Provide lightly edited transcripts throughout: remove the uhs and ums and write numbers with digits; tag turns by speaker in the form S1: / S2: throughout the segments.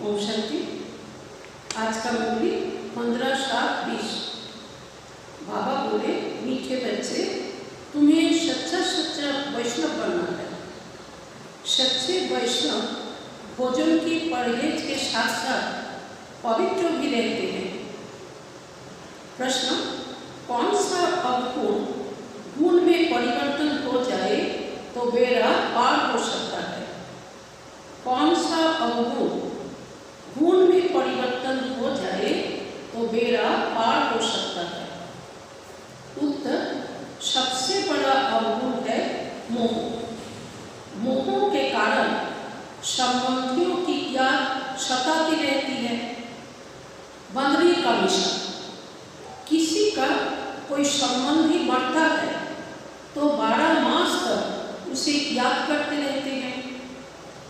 S1: ओम शांति। आज का मूवी 15/7/20। बाबा बोले, मीठे बच्चे, तुम्हें सच्चा सच्चा वैष्णव बनना है। सच्चे वैष्णव भोजन की परहेज के साथ साथ पवित्र भी रहते हैं। प्रश्न, कौन सा अवगुण गुण में परिवर्तन हो जाए तो बेड़ा पार हो सकता है? कौन सा अवगुण गुण में परिवर्तन हो जाए तो बेड़ा पार हो सकता है? उत्तर, सबसे बड़ा अवगुण है मोह। मोह के कारण संबंधियों की याद सताती रहती है। बंदरी का मिशन, किसी का कोई संबंधी मरता है तो 12 मास तक उसे याद करते रहते हैं।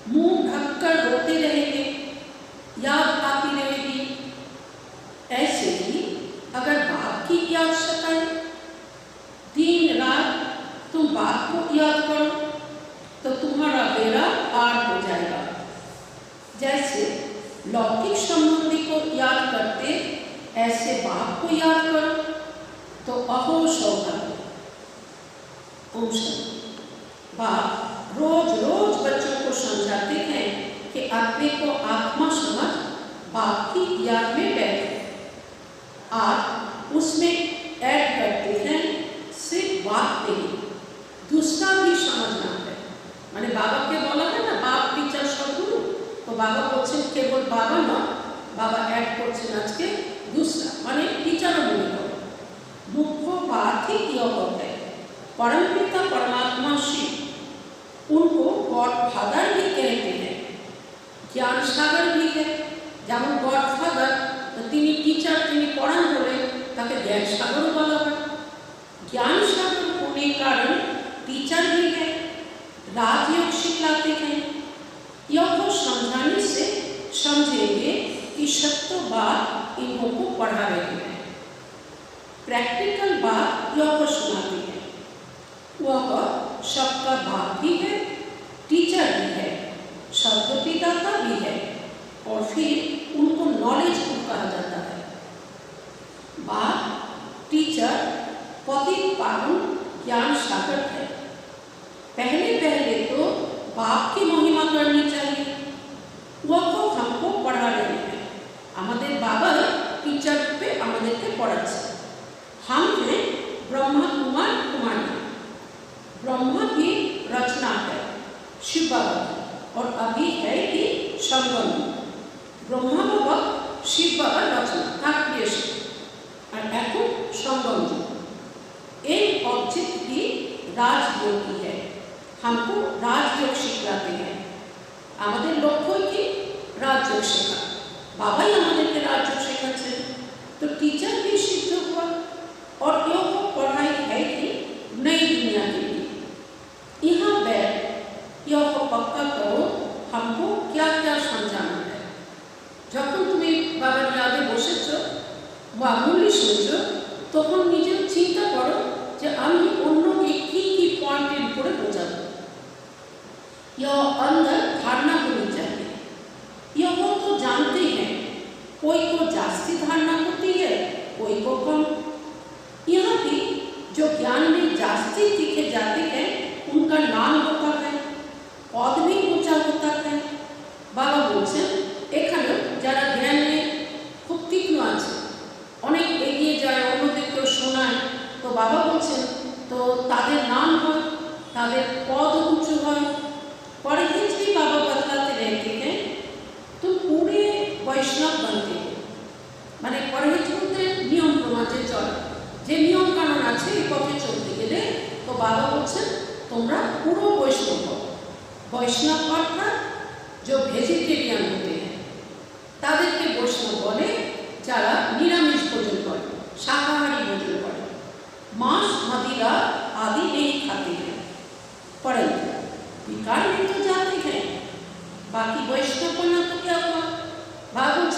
S1: मुंह ढककर रोते रहेंगे, याद आती रहेगी। ऐसे ही अगर बाप की याद सताए, दिन रात तुम बाप को याद करो तो तुम्हारा बेड़ा पार हो जाएगा। जैसे लौकिक संबंधी को याद करते, ऐसे बाप को याद करो तो अहो सौभाग्य। ओम शांति। बाप रोज रोज बच्चों को समझाते हैं कि अपने को आत्मा समझ बाप की याद में बैठे। आप उसमें ऐड करते हैं सिर्फ बाप नहीं, दूसरा भी समझना है। मैंने बाबा के बोला है ना, बाप टीचर सदगुरु, तो बाबा बोलছেন केवल बाबा ना, बाबा ऐड করছেন আজকে दूसरा মানে टीचर মনে করো। मुख्य बात ही यह है, परमपिता परमात्मा शिव, उनको गॉडफादर भी कहते हैं। ज्ञान सागर भी है, যেমন গডফাদার, তিনি टीचर, তিনি পড়ান বলে তাকে জ্ঞাन सागर বলা হয়। ज्ञान सागर होने कारण टीचर भी है, राजयोग सिखलाते हैं। यह को समझाने से समझेंगे कि सत्य बात इन्हों को पढ़ा रहे हैं। प्रैक्टिकल बात यह को सुनाती है। वह सबका बाप भी है, टीचर भी है, शब्दपिदाता भी है, और फिर उनको नॉलेज को कहा जाता है। बाप, टीचर, पतित पावन ज्ञान सागर है। पहले पहले तो बाप की महिमा करनी चाहिए। वह तो हमको पढ़ा रहे हैं, हमारे बाबा टीचर पे हमारे के पढ़ाচ্ছে। हम हैं ब्रह्मा कुमार कुमारी। ब्रह्मा की रचना है शिव बाबा की, और अभी है कि संगम। ब्रह्मा बाबा शिव बाबा रचना তার ক্রিয়েশন, আর এখন संगम एक ऑब्जेक्ट की राजयोगी है। हमको राजयोग सिखाते हैं। हमारे लक्ष्य की राजयोग শেখা। बाबा ही हमारे राजयोग सिखाते। तो टीचर भी सिद्ध हुआ, और यह पढ़ाई है कि नई दुनिया के लिए। यहाँ बैठ यह पक्का करो हमको क्या क्या समझाना है। যখন তুমি বাবার ইয়াদে বসেছ মামুলি শুনছ, তখন নিজে চিন্তা করো যে আমি অন্যকে কি কি পয়েন্ট ज्ञान में जास्ती तीखे जाते हैं उनका नाम होता है, पद भी ऊंचा होता है। बाबा बोलছেন এখানে যারা জ্ঞানে খুব তীক্ষ্ণ আছে, অনেক এগিয়ে যায়, অন্যদেরকেও শোনায়, তো বাবা বলছেন তো তাদের নাম হয়, তাদের पद ऊंचू হয়। परहेज भी बाबा बतलाते रहते हैं, तो पूरे वैष्णव बनते हैं। মানে পरहेজ বলতে নিয়ম প্রমাণে চলে, যে নিয়ম কানুন আছে এই পথে চলতে গেলে তো বাবা বলছেন তোমরা পুরো বৈষ্ণব হও। वैष्णव अर्थात जो वेजिटेरियन होते हैं तादेरके वैष्णव बोले, যারা निरामिष भोजन करे, शाकाहारी भोजन करे, मांस मदिरा आदि नहीं खाते हैं, परंतु विकार में तो जाते हैं। बाकी वैष्णव बनना तो क्या हुआ? भागवत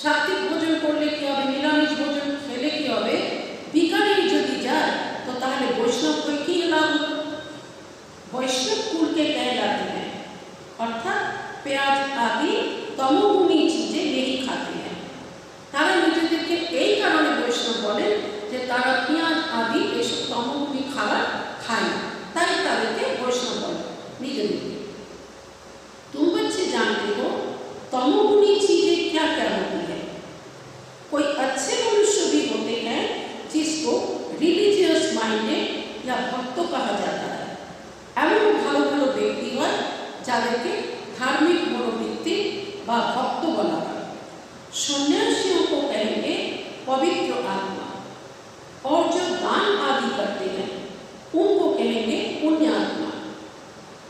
S1: सात्विक भोजन करले कि होबे, निरामिष भोजन खेले कि होबे, विकारे यदि जाए तो ताहले वैष्णव को कि लाभ? वैष्णव कुल के कहलाते हैं, अर्थात प्याज आदि तमोगुणी चीजें नहीं खाते हैं। तारा निजेदेरके এই কারণে বৈষ্ণব বলেন যে তারা পেঁয়াজ আদি এসব তমোগুণী খাবার খায় না, তাই তাদেরকে বৈষ্ণব বলে निजेदेरके। तुम बच्चे जानते हो तमोगुणी चीजें क्या क्या होती है? कोई अच्छे मनुष्य भी होते हैं जिसको रिलीजियस माइंडेड या भक्त कहा जाता है। এমন ভালো ভালো ব্যক্তি হয় যাদেরকে धार्मिक मनोवृत्ति व भक्त बना है। सन्यासियों को कहेंगे पवित्र आत्मा, और जो दान आदि करते हैं उनको कहेंगे पुण्य आत्मा।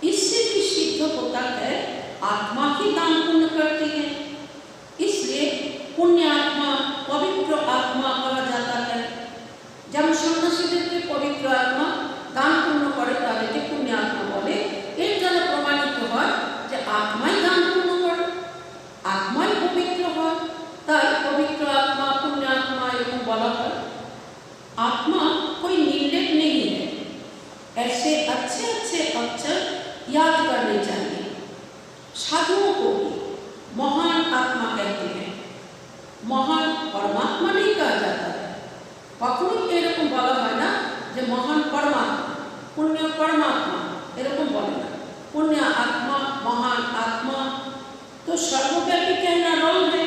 S1: इससे भी सिद्ध होता है आत्मा ही दान पुण्य करती है, इसलिए पुण्य आत्मा पवित्र आत्मा कहा जाता है। जब सन्यासीदेरके पवित्र आत्मा दान पुण्य करे तादेरके पुण्य आत्मा बोले, एर द्वारा प्रमाणित হয় যে आत्माई दान पुण्य करे, आत्माई पवित्र হয়, তাই पवित्र आत्मा पुण्य आत्मा एवं बोला है। आत्मा कोई निर्लेप नहीं है, ऐसे अच्छे अच्छे अक्षर याद करने चाहिए। साधुओं को भी महान आत्मा कहते हैं, महान परमात्मा नहीं कहा जाता है। कखनो एरकम बोला হয় না যে महान परमात्मा, पुण्य परमात्मा एरकम बोले ना, पुण्य आत्मा महान आत्मा तो सर्वव्यापी कहना रॉन्ग है।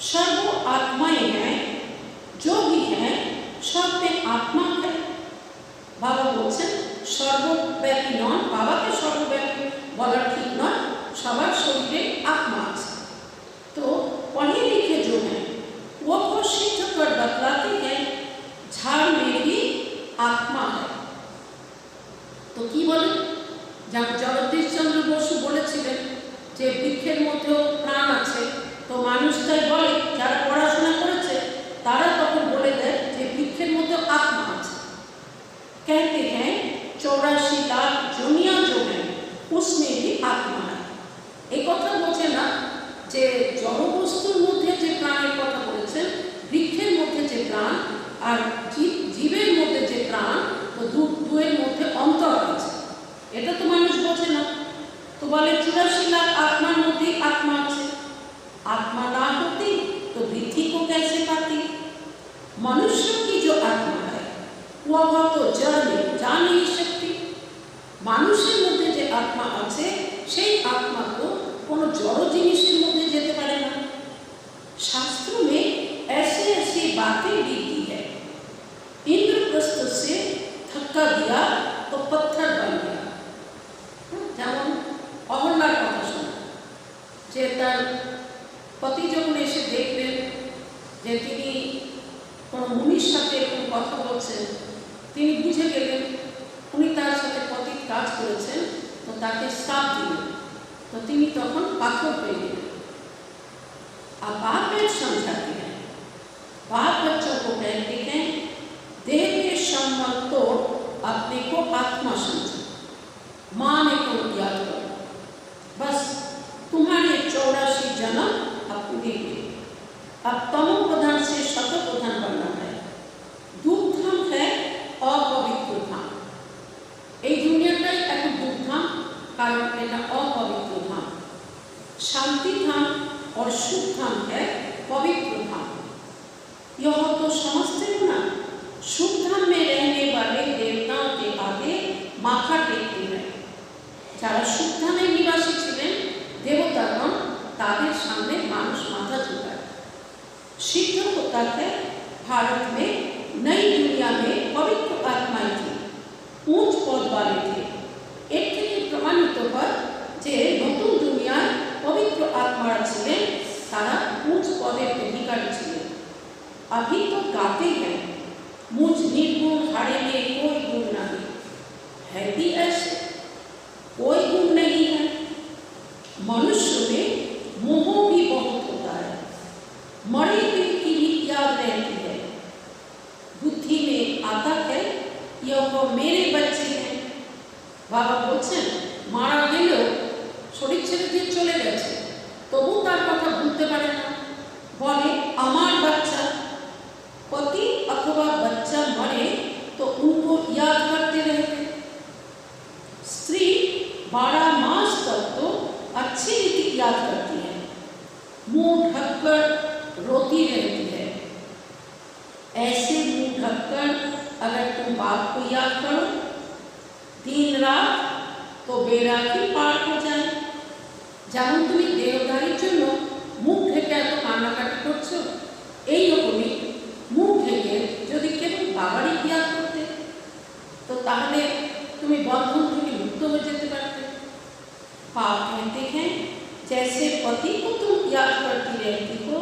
S1: सर्व आत्माएं हैं, जो भी हैं सब में आत्मा है। बाबा बोलছেন सर्वव्यापी नन, बाबा के सर्वव्यापी बोला ठीक नয়, सबार शरीरे आत्मा আছে। तो पढ़े लिखे जो हैं वो सिद्ध कर बतलाते हैं झाड़ में भी आत्मा है। तो কি বলেন, জগদীশ চন্দ্র বসু বলেছিলেন যে বৃক্ষের মধ্যেও প্রাণ আছে, তো মানুষ তাই বলে, যারা পড়াশোনা করেছে তারা তখন বলে দেয় যে বৃক্ষের মধ্যে আত্মা আছে। कहते हैं 84 लाख जोनियां जो हैं उसमें भी आत्मा है। এই কথা বোঝে না যে জড়বস্তুর মধ্যে যে প্রাণের কথা বলেছেন, বৃক্ষের মধ্যে যে প্রাণ আর জীবের মধ্যে যে প্রাণ, তো দুয়ের মধ্যে অন্তর আছে, এটা তো মানুষ বোঝে না। तो बोले 84 लाख आत्मा होती आत्मा আছে, आत्मा ना होती तो वृद्धि को कैसे पाती? मनुष्य की जो आत्मा है वह तो जड़ में जा नहीं सकती। মানুষের মধ্যে যে আত্মা আছে সেই आत्मा को কোনো জড় জিনিসের মধ্যে যেতে পারে না। शास्त्र में ऐसे ऐसी बातें लिखी है, इंद्रप्रस्थ से धक्का दिया तो पत्थर बन गया। যেমন অহল্যার কথা শোনা, যে তার পতি যখন এসে দেখলেন যে তিনি কোনো মুনির সাথে এরকম কথা বলছেন, তিনি বুঝে গেলেন উনি তার সাথে পতির কাজ করেছেন, তো তাকে শ্রাপ দিলেন। तो তিনি তখন পাথর হয়ে গেলেন। अब बाप एक समझाते हैं, बाप बच्चों को कहते हैं देह के संबंध तोड़ अपने को आत्मा समझो, माने को याद करो, बस तुम्हारे 84 जन्म अब पूरे हुए। अब तमो प्रधान से शत प्रधान बनना है। दुख धाम है अपवित्र धाम, এই দুনিয়াটাই একটা দুঃখ ধাম, কারণ এটা अपवित्र धाम। शांति धाम और सुख धाम है पवित्र धाम। यह तो समझते हो ना, सुख धाम में रहने वाले भारत में नई दुनिया में पवित्र आत्माएं थी, ऊंच पद वाले थे। एक থেকে প্রমাণিত হয় যে নতুন দুনিয়ায় পবিত্র আত্মারা ছিলেন, তারা উচ্চ পদের অধিকারী ছিলেন। अभी तो गाते हैं मुझ निर्गुण हारे में कोई गुण नहीं है, भी ऐसे कोई गुण नहीं है। मनुष्य में मोह भी बहुत होता है, मरे हुए की भी याद रहती है, बुद्धि में आता है यह मेरे बच्चे हैं। बाबा बोलছেন मारा गेलेও শরীর ছেড়ে দিয়ে চলে গেছে, তবু তার কথা ভুলতে পারে না, বলে আমার বাচ্চা। पति अथवा बच्चा मरे तो उनको याद करते रहते। स्त्री 12 मास तक तो अच्छी रीति याद करती है, मुंह ढककर रोती रहती है। ऐसे मुंह ढककर अगर तुम बाप को याद करो दिन रात तो बेरागी पार हो जाए। যেমন তুমি দেহধারীর জন্য মুখ ঢেকে এত কান্নাকাটি করছো, এই রকমই মুখ ঢেকে যদি কেবল বাবারই ইয়াদ করতে তো তাহলে তুমি বন্ধন থেকে মুক্ত হয়ে যেতে পারতে। पाप कहते हैं जैसे पति को तुम याद करती रहती हो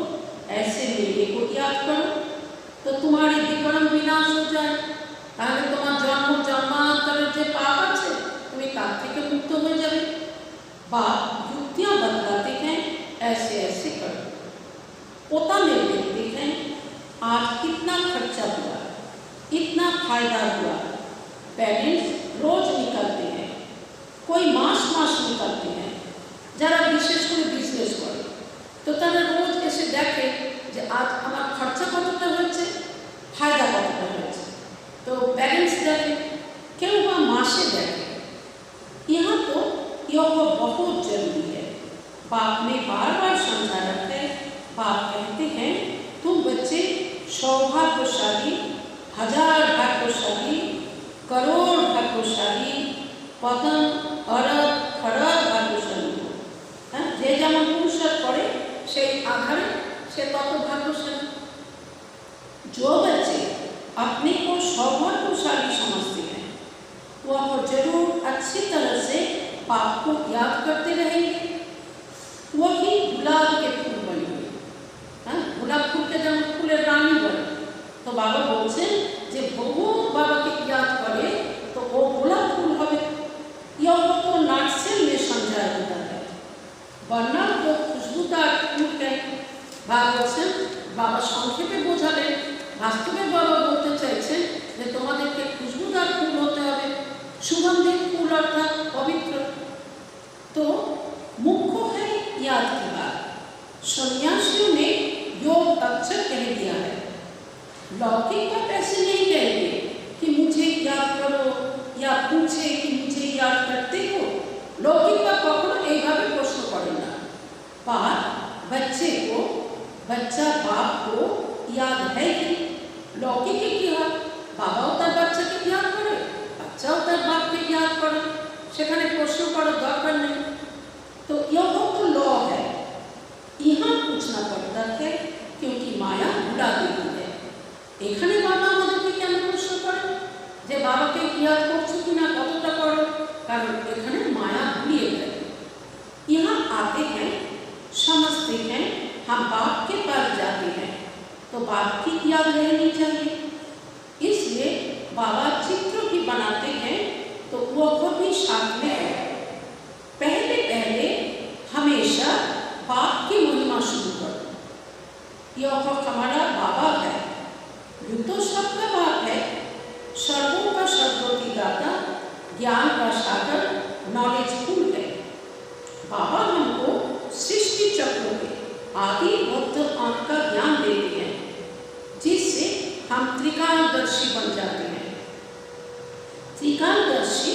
S1: ऐसे मेरे को याद करो तो तुम्हारी विक्रम विनाश हो जाए। তাহলে তোমার জন্ম জন্মান্তরের যে পাপ আছে তুমি তার থেকে মুক্ত হয়ে যাবে। बाप युक्तियां बतलाते हैं ऐसे ऐसे करो। पोता में देखते हैं आज कितना खर्चा हुआ, इतना फायदा हुआ। पेरेंट्स रोज निकलते हैं, कोई मास निकलते हैं, जरा विशेष করে বিজনেস করে তো তারা রোজ এসে দেখে যে আজ আমার খরচা কতটা হয়েছে, ফায়দা কতটা হয়েছে। তো पेरेंट्स দেখে, কেউ বা মাসে দেখে। यहाँ तो यह बहुत जरूरी है। बाप ने बार बार समझाया है। बाप कहते हैं तुम बच्चे सौभाग्यशाली, 1000 भाग्यशाली, करोड़ भाग्यशाली, पतन अरब खरब भाग्यशाली हो। যে যেমন পুরুষার করে সেই আধারে সে তত भाग्यशाली। जो बच्चे अपने को सौभाग्यशाली समझते हैं वह जरूर अच्छी तरह से बाप को याद करते रहेंगे। वही गुलाब के फूल बनेंगे। গোলাপ ফুলকে যেমন ফুলের রানী বলে, তো বাবা বলছেন যে বহুত বাবাকে ইয়াদ করে তো ও গোলাপ ফুল হবে। यह तो नाट्सेल में समझाया जाता है, वरना वो खुशबूदार फूल है। বাবা বলছেন, বাবা সংক্ষেপে বোঝালেন, বাস্তবে বাবা বলতে চাইছেন যে তোমাদেরকে খুশবুদার ফুল হতে হবে, सुगंधित फूल अर्थात पवित्र। तो मुख्य है याद की बात। सन्यासियों ने योग अक्षर कह दिया है। लौकिक बात ऐसे नहीं कहेंगे कि मुझे याद करो या पूछे कि मुझे याद करते हो। लौकिक बात कखनो এইভাবে প্রশ্ন করে না। पर बच्चे को बच्चा बाप को याद है कि लौकिक की হয় বাবাও তার বাচ্চাকে याद করে, বাচ্চাও তার বাপকে याद করে, সেখানে প্রশ্ন করার দরকার নেই। तो यह तो लॉ है, यहाँ पूछना पड़ता है क्योंकि माया भुला देती है। এখানে বাবা আমাদেরকে কেন প্রশ্ন করে যে বাবাকে ইয়াদ করছো কিনা, কতটা করো, কারণ এখানে মায়া ভুলিয়ে দেয়। यहाँ आते हैं, समझते हैं, हम बाप के पास जाते हैं तो बाप की याद रहनी चाहिए। इसलिए बाबा चित्र भी बनाते हैं तो वह भी साथ में है। पहले पहले हमेशा बाप की महिमा शुरू करो। यह हमारा बाबा है, ये तो सबका बाप है, सर्वों का सर्वोदाता, ज्ञान का सागर, नॉलेज फुल है। बाबा हमको सृष्टि चक्र के आदि बौद्ध अंत का ज्ञान देते हैं, जिससे हम त्रिकालदर्शी बन जाते हैं। त्रिकालदर्शी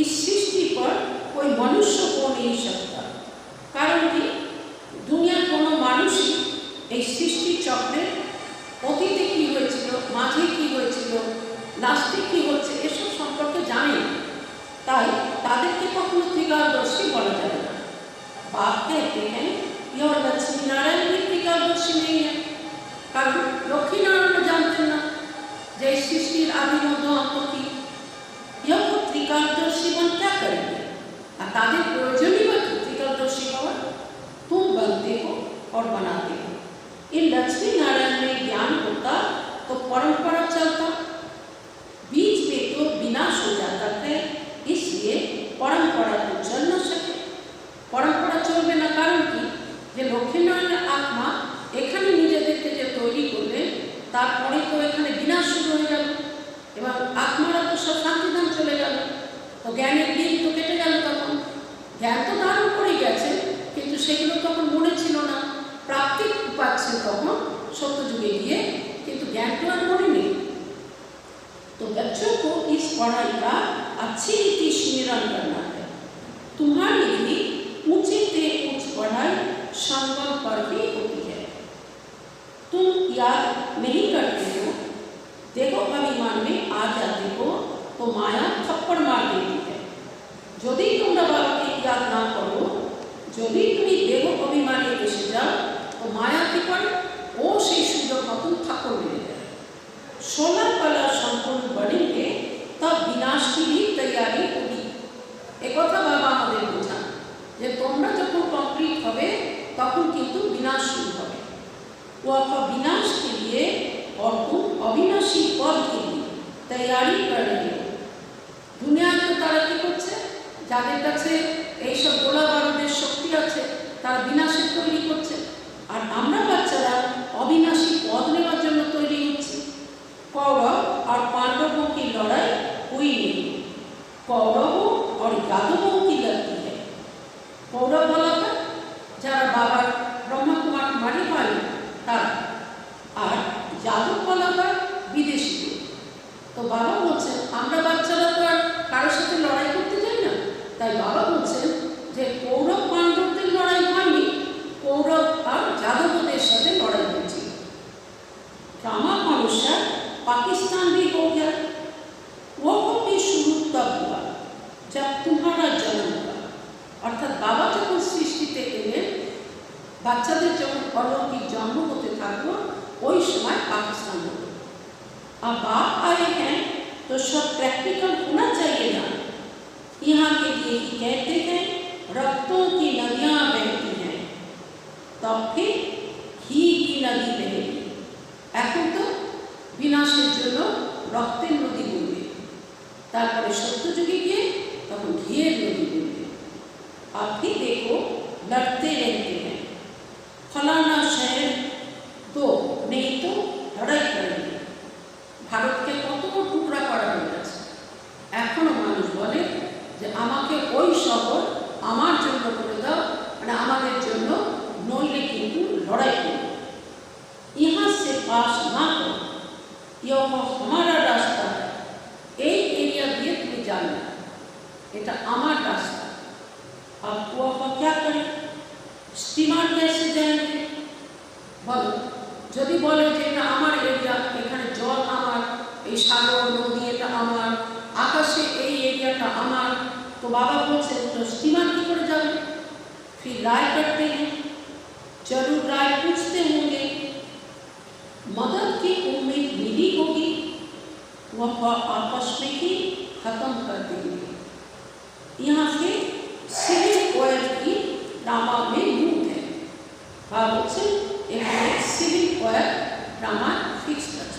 S1: इस सृष्टि पर कोई मनुष्य हो नहीं सकता, कारण कि दुनिया कोनो मानुषी এই সৃষ্টি চক্রে অতীতে কি হয়েছিল, মাঝে কি হয়েছিল, লাস্টে কি হচ্ছে এসব সম্পর্কে জানে না, তাই তাদেরকে কখনো त्रिकालदर्शी বলা যাবে না। बाप कहते हैं यह लक्ष्मी नारायण भी त्रिकालदर्शी नहीं है, कारण लक्ष्मी नारायण जानते सृष्टिर आदि मध्य अंत की यह त्रिकालदर्शी बन क्या करेंगे और ताদের प्रयोजन ही त्रिकालदर्शी हवा तुम बनते हो और बनाते हो। इन लक्ष्मी नारायण में ज्ञान होता तो परंपरा चलता, बीच में तो विनाश हो जाता है, इसलिए परंपरा तो चल न सके। परंपरा चलবে না কারণ কি যে লক্ষ্মীনারায়ণের আত্মা এখানে নিজেদেরকে যে তৈরি করলেন তারপরে তো এখানে বিনাশ শুরু হয়ে গেল এবং আত্মারা তো সব শান্তিধাম চলে গেল, তো জ্ঞানের দিন তো কেটে গেল। তখন জ্ঞান তো ধারণ করে গেছে কিন্তু সেগুলো তখন মনে ছিল না, প্রাপ্তি পাচ্ছে তখন সত্যযুগে गए किंतु ज्ञान तो और मने नहीं। तो बच्चों को इस पढ़ाई का अच्छी रीति स्मरण करना है। तुम्हारी भी ऊंची से उच्च पढ़ाई संगम पर ही होती है। तुम याद नहीं करते हो, देखो अभिमान में आ जाते हो तो माया थप्पड़ मार देती है। यदि তোমরা বাবাকে याद ना करो, यदि তুমি দেহ অভিমানে এসে যাও तो माया কি করে ও সেই সুযোগ মতন থাপ্পড় মেরে দেয়। 16 कला संपूर्ण बढ़ेंगे तब विनाश की भी तैयारी होगी। एक কথা বাবা আমাদের বোঝান যে তোমরা যখন কমপ্লিট হবে তখন কিন্তু বিনাশ শুরু হবে। वो आपका विनाश के लिए और तुम अविनाशी पद के लिए तैयारी कर रहे हो। दुनिया तो তারা কি করছে, যাদের কাছে এই সব গোলা বারুদের শক্তি আছে তারা বিনাশের তৈরি করছে, আর আমরা বাচ্চারা अविनाशी पद নেওয়ার জন্য তৈরি হচ্ছি। कौरव और पांडवों की लड़ाई हुई नहीं, कौरवों और यादवों की लड़ती है। कौरव বলা था যারা বাবার ব্রহ্মা কুমার মারি হয় তারা, আর যাদব বলা হয় বিদেশিদের। তো বাবা বলছেন আমরা বাচ্চারা তো আর কারোর সাথে লড়াই করতে যাই না, তাই বাবা বলছেন যে কৌরব পাণ্ডবদের লড়াই হয়নি, कौरव और यादवों साथ लड़ाई होती। रामा मनुष्य पाकिस्तान भी हो गया, वो भी शुरू तब हुआ जब तुम्हारा जन्म हुआ। अर्थात बाबा जब सृष्टिते एलेन बाच्चादेर जखन अलौकिक जन्म होते थाकबो ओई समय पाकिस्तान हलो। अब बाप आए हैं तो सब प्रैक्टिकल होना चाहिए ना। यहाँ के लिए ही कहते हैं रक्तों की नदियाँ बहती हैं तब फिर घी की नदी बहेगी। এখন তো বিনাশের জন্য রক্তের নদী বইবে, তারপরে সত্যযুগে গিয়ে তখন ঘিয়ের নদী বইবে। आप भी देखो लड़ते रहते हैं, फलाना शहर तो नहीं तो लड़ाई करेंगे। ভারতকে কত টুকরা করা হয়ে গেছে, এখনো মানুষ বলে যে আমাকে ওই শহর আমার জন্য করে দাও, মানে আমাদের জন্য, নইলে কিন্তু লড়াই করব। यहाँ से पास ना करो, यह हमारा रास्ता है, এই एरिया দিয়ে তুমি যাবে না, এটা আমার রাস্তা। अब वो आप क्या करें, स्टीमर कैसे जाएंगे বলো, যদি বলে যে এটা আমার এরিয়া, এখানে জল আমার, এই সাগর নদী এটা আমার, আকাশে এই এরিয়াটা আমার, তো বাবা বলছেন তো স্টিমার কি করে যাবে। फिर राय करते हैं, जरूर राय पूछते होंगे, मदद की उम्मीद मिली होगी, वह आपस में ही खत्म कर देंगे। यहाँ से सिविल कोड की ड्रामा में मूड है, सिविल कोड ड्रामा फिक्स कर।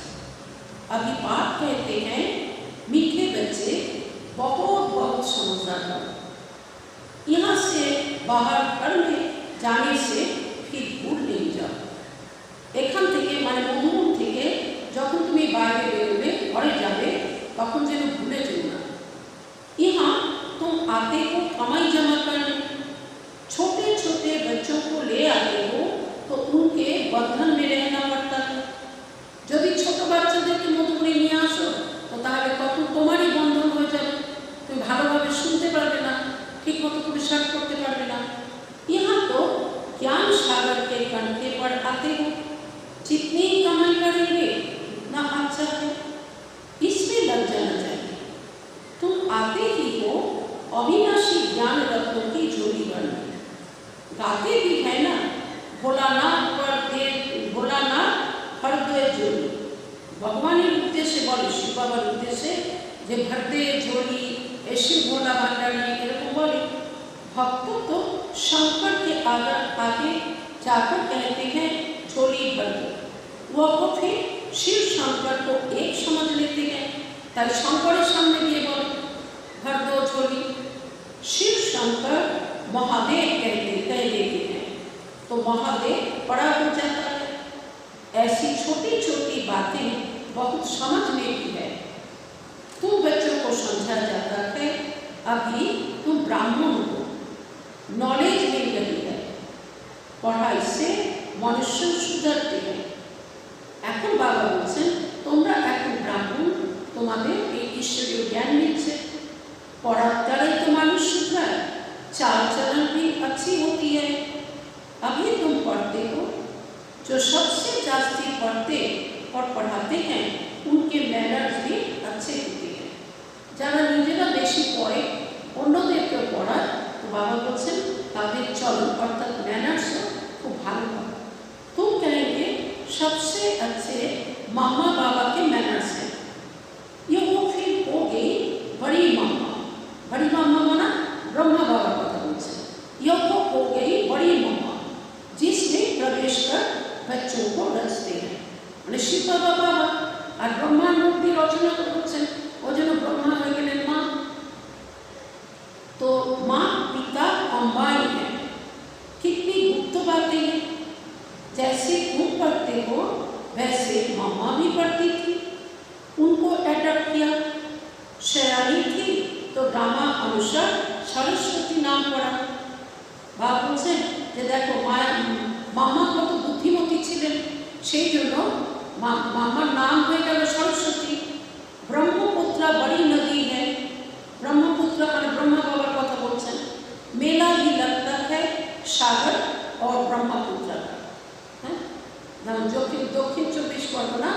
S1: अभी बात कहते हैं मीठे बच्चे बहुत बहुत समझदार हो, यहाँ से बाहर घर में जाने से फिर भूल नहीं जाओ। এখান থেকে মানে মধুবন থেকে যখন তুমি বাইরে বেরোবে ঘরে যাবে তখন যেন ভুলে যেও না। यहाँ तुम आते हो कमाई जमा करने, छोटे छोटे बच्चों को ले आते हो तो उनके बंधन में रहना पड़ता है। যদি ছোট বাচ্চাদেরকে মধুবনে নিয়ে আসো তো তাহলে তখন তোমারই বন্ধন হয়ে যাবে, তুমি ভালোভাবে শুনতে পারবে না, ঠিক মতো পুরস্কার করতে পারবে না। यहाँ तो ज्ञान सागर के कंठे पर आते हो, जितनी कमाई करेंगे उतना अच्छा है, इसमें लग जाना चाहिए। तुम आते ही हो अविनाशी ज्ञान रत्नों की जोड़ी बनने, गाते भी है ना भोलानाथ पर दे भोलानाथ हर दे जोड़ी, ভগবানের উদ্দেশ্যে বলে, শিব বাবার উদ্দেশ্যে যে ভরতে ঝोली ऐसे भोला भंडारी এরকম বলে। भक्त तो शंकर के आगे जाकर कहते हैं झोली भर दो, वो फिर शिव शंकर को एक समझ लेते हैं, তাই শঙ্করের সামনে গিয়ে বলে भर दो झोली। शिव शंकर महादेव कह देते हैं, तो महादेव बड़ा हो जाता है। ऐसी छोटी छोटी बातें बहुत समझने की है। तुम बच्चों को समझा जाता है, अभी तुम ब्राह्मण हो, नॉलेज मिल रही है, पढ़ाई से मनुष्य सुधरते हैं। এখন বাবা বলছেন তোমরা এখন ব্রাহ্মণ, তোমাদের এই ঈশ্বরীয় জ্ঞান मिलছে, पढ़ाई द्वारा तो মানুষ सुधराय, चाल चलन भी अच्छी होती है। अभी तुम पढ़ते हो, जो सबसे जास्ती पढ़ते और पढ़ाते हैं उनके मैनर्स भी अच्छे होते हैं। যারা নিজেরা বেশি পড়ে অন্যদেরকে পড়ায়, তো বাবা বলছেন তাদের চলন অর্থাৎ ম্যানার্সও খুব ভালো হবে। तुम कहेंगे सबसे अच्छे मामा बाबा के मैनर्स हैं। ये वो फिर हो गई बड़ी मामा। बड़ी मामा माना ब्रह्मा बाबा কথা বলছে। ये वो हो गई बड़ी मामा जिसमें प्रवेश कर बच्चों को रचते हैं। মানে শিব বাবা বাবা আর ব্রহ্মার মূর্তি রচনা করছেন, ওই জন্য ব্রহ্মা হয়ে গেলেন মা। तो माँ पिता अंबाई है। कितनी गुप्त बातें हैं। जैसे तुम पढ़ते हो वैसे मामा भी पढ़ती थी, उनको अडॉप्ट किया। शयानी थी तो ड्रामा अनुसार सरस्वती नाम पड़ा। बाप বলছেন যে দেখো মামা কত বুদ্ধিমতী ছিলেন, সেই জন্য মামার নাম হয়ে গেল সরস্বতী। ब्रह्मपुत्रा बड़ी नदी है। ब्रह्मपुत्र माने ब्रह्मा बाबा কথা বলছেন। मेला भी लगता है सागर और ब्रह्मपुत्र का। যেমন দক্ষিণ 24 পরগনা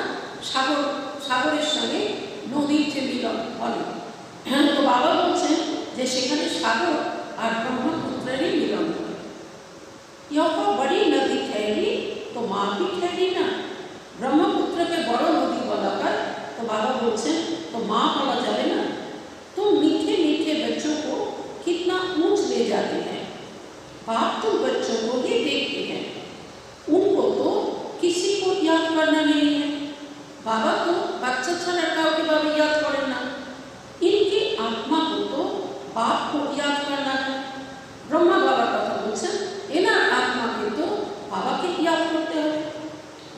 S1: সাগরের সঙ্গে নদীর যে মিলন বলে, তো বাবা বলছেন যে সেখানে সাগর আর ব্রহ্মপুত্রেরই মিলন হয়। यह बड़ी नदी ठहरी तो माँ भी ठहरी ना। ब्रह्मपुत्रকে বড় নদী বলা হয়, तो बाबा बोलছেন तो माँ बोला जाए ना। तुम मीठे मीठे बच्चों को कितना ऊंच ले जाते हैं। बाप तुम बच्चों को ही देखते हैं, उनको तो किसी को याद करना नहीं है। बाबा तो बच्चा छाड़ा काउके बाबा याद करें ना, इनकी आत्मा को तो बाप को याद करना है। ब्रह्मा बाबा कथा बोलছেন एनार आत्मा के तो बाबा के याद करते हैं।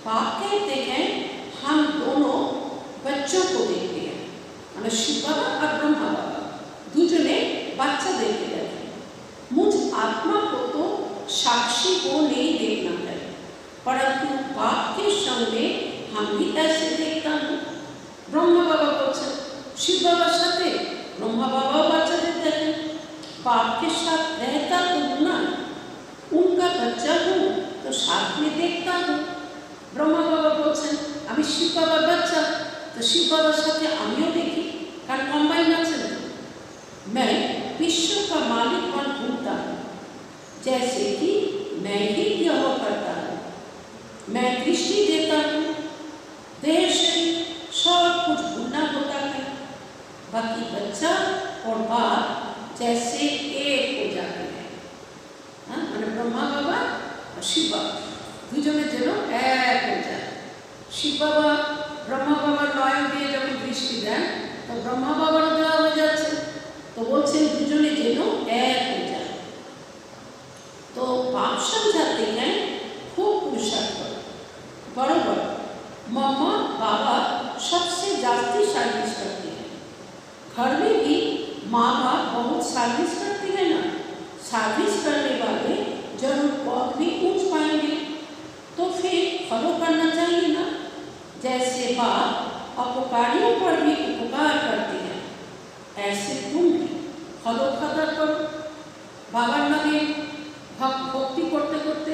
S1: बाप कहते हैं हम दोनों बच्चों को देखते हैं, माने शिव बाबा और ब्रह्मा बाबा দুজনে বাচ্চাদেরকে দেখেন। मुझ आत्मा को तो साक्षी को नहीं देखना है, परंतु बाप के सामने हम भी ऐसे देखता हूँ। ब्रह्मा बाबा বলছেন शिव बाबा साथे ब्रह्मा बाबा বাচ্চাদের দেখেন। बाप के साथ रहता तो ना, उनका बच्चा हूँ तो साथ में देखता हूँ। ब्रह्मा बाबा বলছেন আমি শিব বাবার বাচ্চা, तो शिव बाबार साथे आमियो देखी, कारण कम्बाइन আছে। मैं विश्व का मालिक बन घूमता हूँ, जैसे कि मैं ही यह करता हूँ। मैं दृष्टि देता हूँ, देह से सब कुछ भूलना होता है। बाकी बच्चा और बाप जैसे एक हो जाते हैं। माने ब्रह्मा बाबा और शिव बाबा দুজনে যেন এক হয়ে যায়। শিব বাবা ব্রহ্মা বাবার নয়ন দিয়ে যখন দৃষ্টি দেন, তো ব্রহ্মা বাবারও দেওয়া হয়ে যাচ্ছে, তো বলছেন দুজনে যেন এক হয়ে যায়। तो बाप समझाते हैं खूब पुरुषार्थ करो, बराबर मम्मा बाबा सबसे जास्ती सर्विस करते हैं। घर में भी माँ बाप बहुत सर्विस करते हैं ना। सर्विस करने वाले जरूर पद भी ऊंच पाएंगे, तो फिर फॉलो करना चाहिए ना। जैसे बाप अपकारियों पर भी उपकार करते हैं, ऐसे तुम भी फॉलो कदर करो। बाबार नामे भक्ति करते करते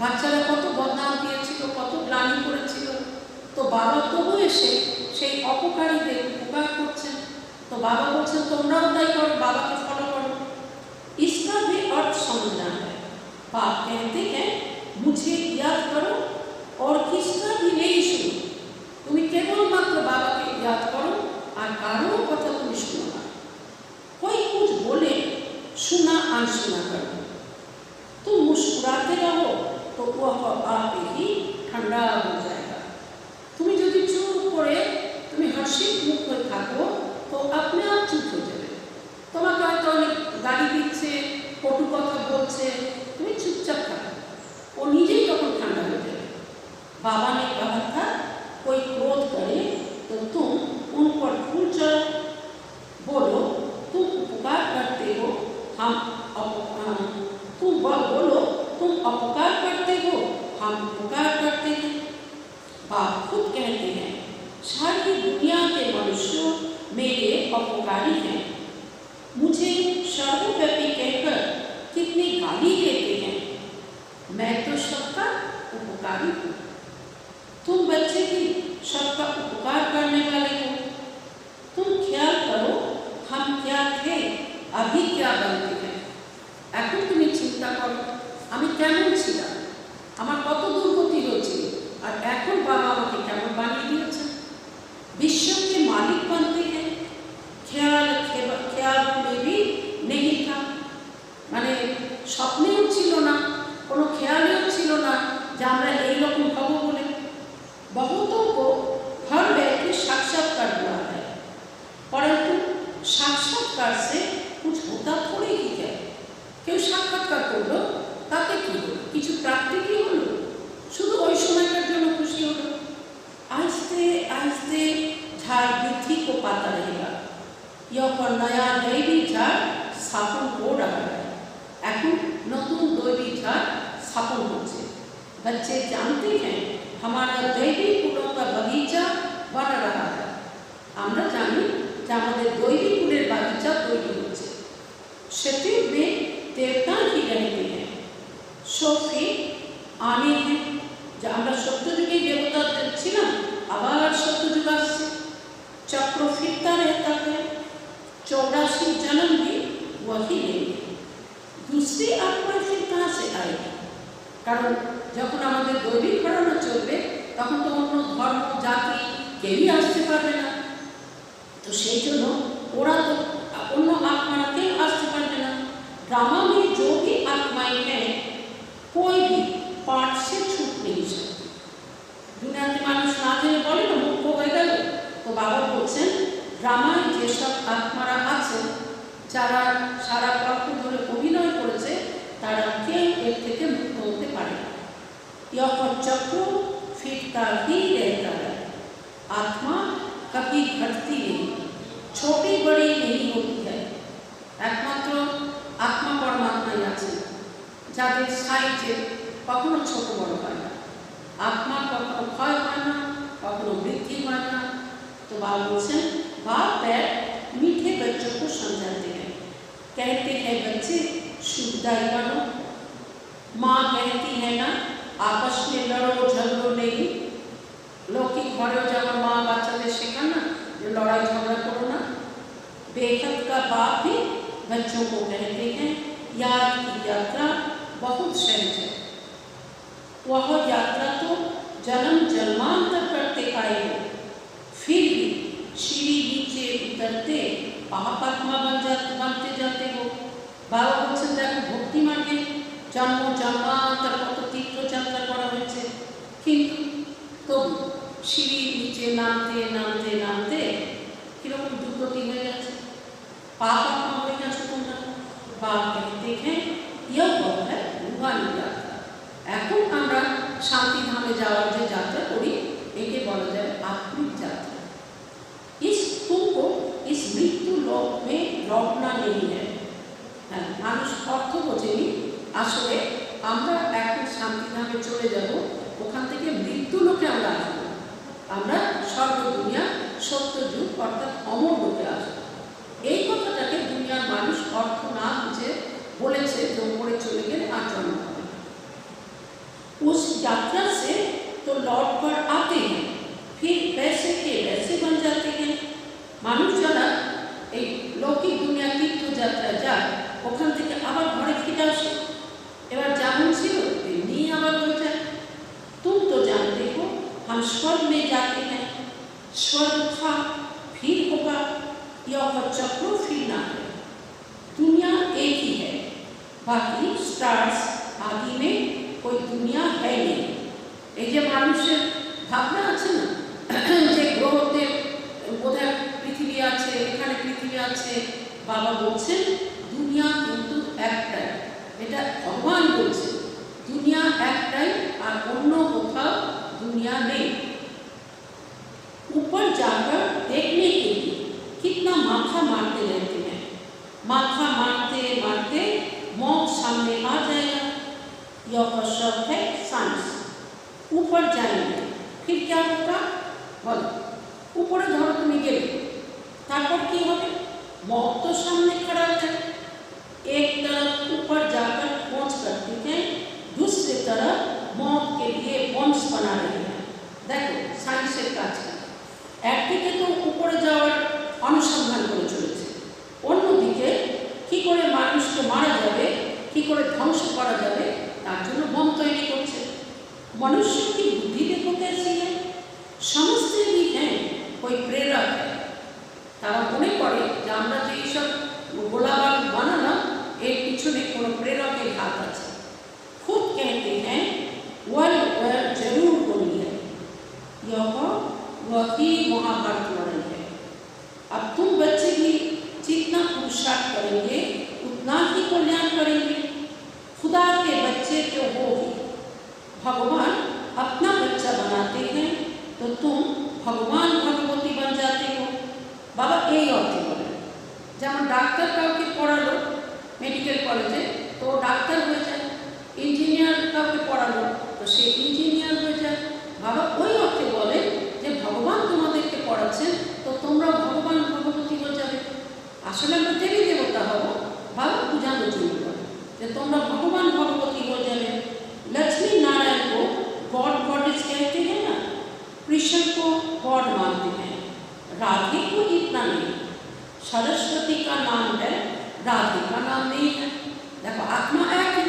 S1: বাচ্চারা কত বদনাম দিয়েছিল, কত গ্লানি করেছিল, তো বাবা তবু এসে সেই অপকারীদের উপকার করছেন। तो बाबा बोलছেন তোমরাও তাই করো, बाबा को फॉलो करो। इसका भी अर्थ समझना है। बाप कहते हैं मुझे याद करो और किसका भी नहीं सुनो, तुम्हें केवल अनसुना कर दो। तुम मुस्कुराते रहो तो वह आप ही ठंडा हो जाएगा। तुम्हें यदि चुप करे तुम्हें हर्षित मुख করে থাকো তো আপনি आप चुप हो যাবে। তোমাকে হয়তো অনেক গালি দিচ্ছে, কটু কথা বলছে, তুমি चुपचाप থাকো, ও নিজেই তখন ঠান্ডা হয়ে যাবে। बाबा ने कहा था कोई क्रोध करे तो तुम उन पर फूल चढ़ो, बोलो तुम उपकार करते हो, हम तुम बोलो तुम अपकार करते हो, हम उपकार करते हैं। बाप खुद कहते हैं सारी दुनिया के मनुष्य मेरे अपकारी हैं। मुझे सर्वव्यापी कहकर कितनी गाली देते हैं, मैं तो सबका उपकारी हूँ। तुम बच्चे भी सबका उपकार करने वाले हो। तुम ख्याल करो हम क्या थे, अभी क्या बनते हैं। এখন তুমি চিন্তা করো আমি কেমন ছিলাম, আমার কত দুর্গতি হয়েছিল, আর এখন বাবা আমাকে কেমন বানিয়ে দিয়েছে। विश्व के मालिक बनते हैं, ख्याल में भी नहीं था, মানে স্বপ্নেও ছিল না, কোনো খেয়ালেও ছিল না যে আমরা এইরকম হব বলে। बहुतों को घर बैठे साक्षात्कार हुआ है, परंतु साक्षात्कार से कुछ होता थोड़ी ही है। কেউ সাক্ষাৎকার করলো তাতে কি হলো, কিছু প্রাপ্তি কি হলো, শুধু ওই সময়টার জন্য খুশি হলো। आहिस्ते आहिस्ते झाड़ वृद्धि को पाता रहेगा, यह पर नया दैवी झाड़ स्थापन हो रहा है। এখন নতুন দৈবী ঝাড় স্থাপন হচ্ছে। बच्चे जानते हैं हमारा दैवी फूलों का बगीचा बन रहा है। আমরা জানি যে আমাদের দৈবী ফুলের বাগিচা তৈরি হচ্ছে। সেটি में देवता ही रहते हैं, सोफी आने हैं। যে আমরা সত্যযুগে দেবতা ছিলাম, আবার सत्ययुग আসছে। चक्र फिरता रहता है, 84 जन्म भी वही लेंगे। दूसरी आत्मा फिर कहाँ से आएगी, কারণ যখন আমাদের দৈবিক ঘটনা চলবে তখন তো অন্য ধর্ম জাতি কেউই আসতে পারবে না। তো সেই জন্য ওরা তো অন্য आत्मारा কেউ আসতে পারবে না। ड्रामा में जो भी आत्माएं हैं कोई भी पाठ से छूट नहीं सकती। দুনিয়াতে মানুষ না জেনে বলে না মুক্ত হয়ে গেল, তো বাবা বলছেন ড্রামায় যেসব আত্মারা আছে যারা সারা পক্ষ ধরে অভিনয় করেছে তারা কেউ এর থেকে মুক্ত হতে পারে না। यह चक्र फिरता ही रहता है, आत्मा कभी घटती नहीं, छोटी बड़ी नहीं होती है। একমাত্র আত্মা পরমাত্মাই আছে যাদের সাইজে কখনো ছোট বড় হয় না। आत्मा कखनो क्षय হয় না, कखनो वृद्धि হয় না। तो बाबा बोलছেন बाप बैठ मीठे बच्चों को समझाते हैं, कहते हैं बच्चे शुद्धाई बनो। माँ कहती है ना आपस में लड़ो झगड़ो नहीं। लौकिक घरों যেমন মা বাচ্চাদের শেখান না যে লড়াই ঝগড়া করো না। बेखत का बाप भी बच्चों को कहते हैं याद की यात्रा बहुत सहज है। वह यात्रा तो जन्म जन्मांतर करते आए हो, फिर भी सीढ़ी नीचे उतरते पापात्मा बनते जाते हो। बाबा বলছেন দেখো ভক্তি মার্গে জন্ম জন্মান্তর কত তীর্থ যাত্রা করা হয়েছে, কিন্তু তবু সিঁড়ি নিচে নামতে নামতে নামতে কিরকম দুর্গতি হয়ে যাচ্ছে, পাপাত্মা হয়ে গেছে তোমরা। বাবা कहते हैं यह है रूहानी यात्रा। এখন আমরা শান্তি ধামে যাওয়ার যে যাত্রা করি একে বলা যায় आत्मिक यात्रा। इस तुमको इस मृत्यु लोक में लौटना नहीं है। হ্যাঁ, মানুষ অর্থ বোঝেনি, আসলে আমরা এখন শান্তি ধামে চলে যাব, ওখান থেকে মৃত্যু লোকে আমরা আসবো, আমরা স্বর্গ দুনিয়া সত্য যুগ অর্থাৎ অমর লোকে আসবো। এই কথাটাকে দুনিয়ার মানুষ অর্থ না বুঝে বলেছে যে ওপরে চলে গেলে আর জন্ম হবে। उस यात्रा से तो लौट कर आते हैं, फिर वैसे के वैसे बन जाते हैं। মানুষ যারা এই লৌকিক দুনিয়া তীর্থ যাত্রা যায় ওখান থেকে আবার ঘরে ফিরে আসে, এবার যেমন ছিল তেমনি আবার হয়ে যায়। तुम तो जानते हो हम स्वर्ग में जाते हैं, स्वर्ग था फिर होगा, यह चक्र फिर ना है। दुनिया एक ही है, बाकी स्टार्स आदि में कोई दुनिया है नहीं। এই যে মানুষের ভাবনা আছে না যে গ্রহতে বোধহয় পৃথিবী আছে, এখানে পৃথিবী আছে, বাবা বলছেন দুনিয়া কিন্তু একটাই। এটা ভগবান বলছেন दुनिया एकटाई और अन्य कोথাও दुनिया नहीं। ऊपर जाकर देखने के लिए कितना माथा मारते रहते हैं, माथा मारते मारते मौत सामने आ जाएगा। यह शब्द है साइंस। ऊपर जाएंगे फिर क्या होगा बोलो, ऊपर धरो तुम गेले तारपर की होबे, मौत तो सामने खड़ा है। एक तरफ ऊपर जाकर खोज करते हैं, दूसरी तरफ मौत के लिए बॉन्ड्स बना रहे हैं। देखो साइंसের কাজ একদিকে তো উপরে যাওয়ার অনুসন্ধান করে চলেছে, অন্যদিকে কি করে মানুষকে মারা যাবে, কি করে ধ্বংস করা যাবে তার জন্য বম তৈরি করছে। मनुष्य की बुद्धि देखो कैसी है, समझते भी हैं कोई प्रेरक है। তারা মনে করে যে আমরা যে এইসব গোলা বারুদ বানালাম এর পিছনে কোনো প্রেরকের হাত আছে। खुद कहते हैं वह जरूर बोली है, यह वही महाभारत लड़ाई है। अब तुम बच्चे भी जितना पुरुषार्थ करेंगे उतना ही कल्याण करेंगे। खुदा के बच्चे तो हो ही, भगवान अपना बच्चा बनाते हैं तो तुम भगवान भगवती बन जाते हो। बाबा এই অর্থে বলেন, যেমন ডাক্তার কাউকে পড়ালো মেডিকেল কলেজে তো ডাক্তার হয়ে যায়, ইঞ্জিনিয়ার কাউকে পড়ালো তো সে ইঞ্জিনিয়ার হয়ে যায়। বাবা ওই অর্থে বলেন যে ভগবান তোমাদেরকে পড়াচ্ছেন তো তোমরা ভগবান ভগবতী হয়ে যাবে। আসলে আমরা দেবী দেবতা হব, বাবা পূজানোর জন্য বলে যে তোমরা ভগবান ভগবতী হয়ে যাবে। लक्ष्मी नारायण को गॉड गॉडेस कहते हैं ना, कृष्ण को गॉड मानते हैं, राधे को इतना नहीं। सरस्वती का नाम है, राधे का नाम नहीं है। देखो आत्मा एक है,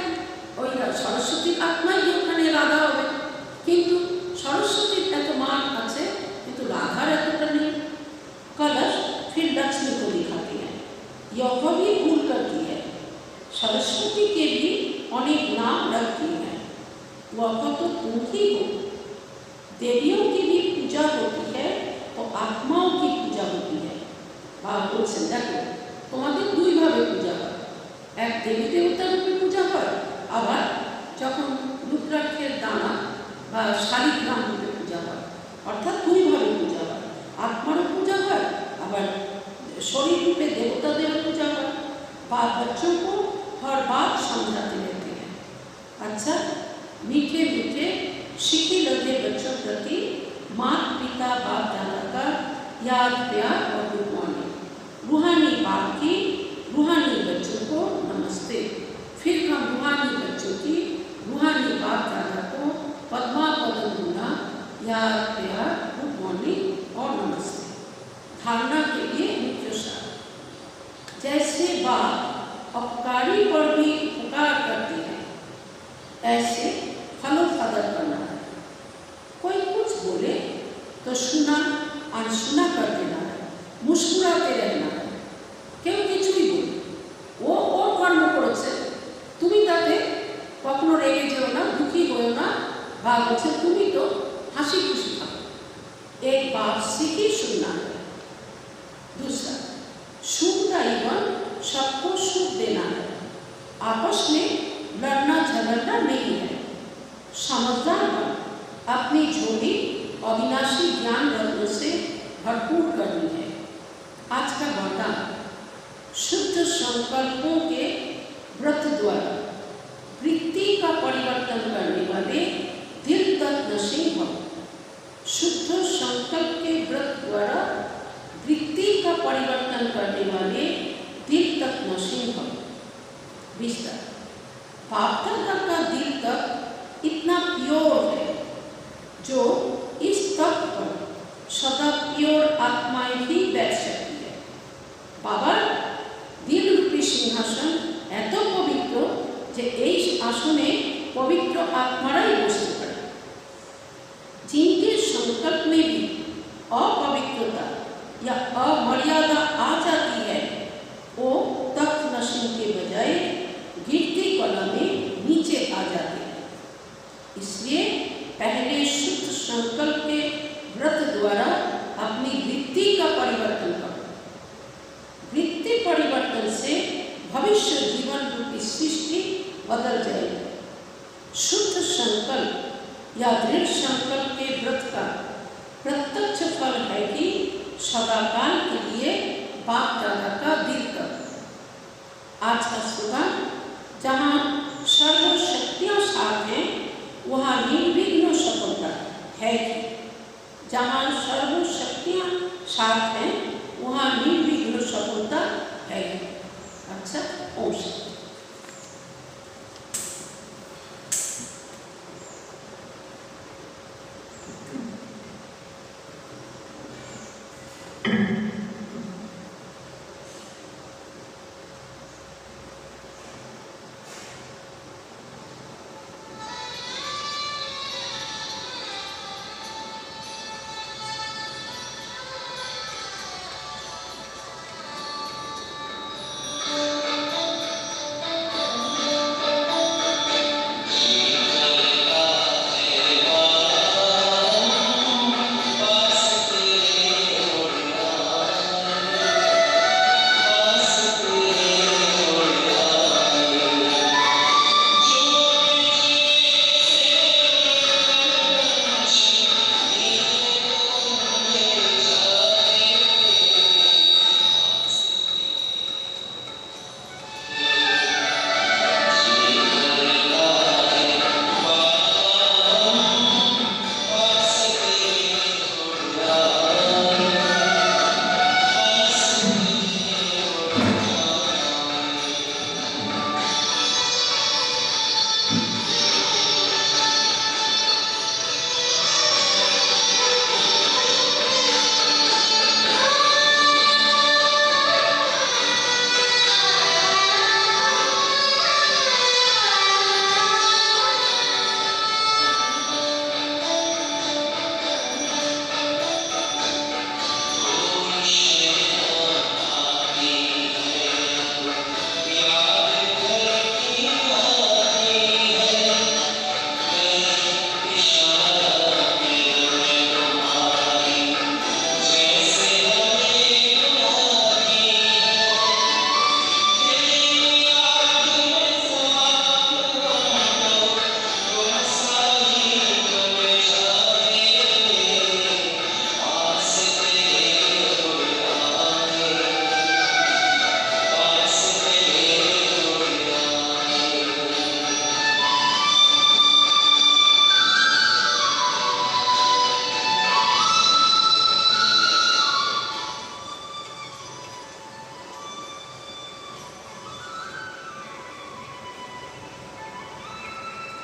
S1: ওই সরস্বতীর আত্মাই যে ওখানে রাধা হবে, কিন্তু সরস্বতীর এত মান আছে কিন্তু রাধার এতটা নেই। कलश फिर लक्ष्मी को दिखाती है, यह भी भूल करती है। सरस्वती के भी अनेक नाम रखती है, वह तो तुम ही हो। देवियों की भी पूजा होती है तो आत्माओं की पूजा होती है। बाबा बोलছেন দেখো তোমাদের দুই ভাবে পূজা হয়, এক দেবী দেবতার রূপে পূজা হয়, আবার যখন রুদ্রাক্ষের দানা বা শালিগ্রাম রূপে পূজা হয়, অর্থাৎ দুই ভাবে পূজা হয়। आत्माরও পূজা হয় আবার शरीर रूपे देवतादेव पूजा হয়। बाप बच्चों को हर बात समझाते रहते हैं। अच्छा मीठे मीठे शिखी लगे बच्चों प्रति माता पिता बाप दादा का याद प्यार और गुड मॉर्निंग। रूहानी बाप की रूहानी बच्चों को नमस्ते। फिर हम रूहानी बच्चों की रूहानी बाप दादा को पद्मा पदमुना याद प्यार गुड मॉर्निंग और नमस्ते। धारणा के लिए मुख्य सार, जैसे बाप अपकारी पर भी उपकार करते हैं ऐसे फलो फदर करना है। कोई कुछ बोले तो सुना अनसुना कर देना है, मुस्कुराते रहना है। क्यों কিছুই বলে ও ওর কর্ম করেছে, তুমি তাতে কখনো রেগে যেও না, দুঃখী হয়েও না, বা বলছে তুমি তো হাসি খুশি থাকো। एक बात से ही सुनना है। दूसरा सुख का जीवन सबको सुख देना है, आपस में लड़ना झगड़ना नहीं है। समझदार बन अपनी झोली अविनाशी ज्ञान रत्न से भरपूर करनी है। आज का वरदान शुद्ध संकल्पों के व्रत द्वारा वृत्ति का परिवर्तन करने वाले दिल तक नशीब हो। शुद्ध संकल्प के व्रत द्वारा वृत्ति का परिवर्तन करने वाले दिल तक नशीब हो। विस्तार बाप दादा का दिल तक इतना प्योर है जो इस तक पर सदा प्योर आत्माएं ही बैठ सकती है। बाबा दिल रूपी सिंहासन এত পবিত্র যে এই আসনে पवित्र आत्माराई बसते पारे। जिनके संकल्प में भी अपवित्रता या अमर्यादा आ जाती है वो तख्त नशीन के बजाय गिरती भविष्य जीवन रूपी सृष्टि बदल जाएगी। शुद्ध संकल्प या दृढ़ संकल्प के व्रत का प्रत्यक्ष फल है कि सदाकाल के लिए बाप दादा का दिल कर। आज का सुबह जहाँ सर्व शक्तियाँ साथ हैं वहाँ निर्विघ्न सफलता है कि जहाँ सर्व शक्तियाँ साथ हैं वहाँ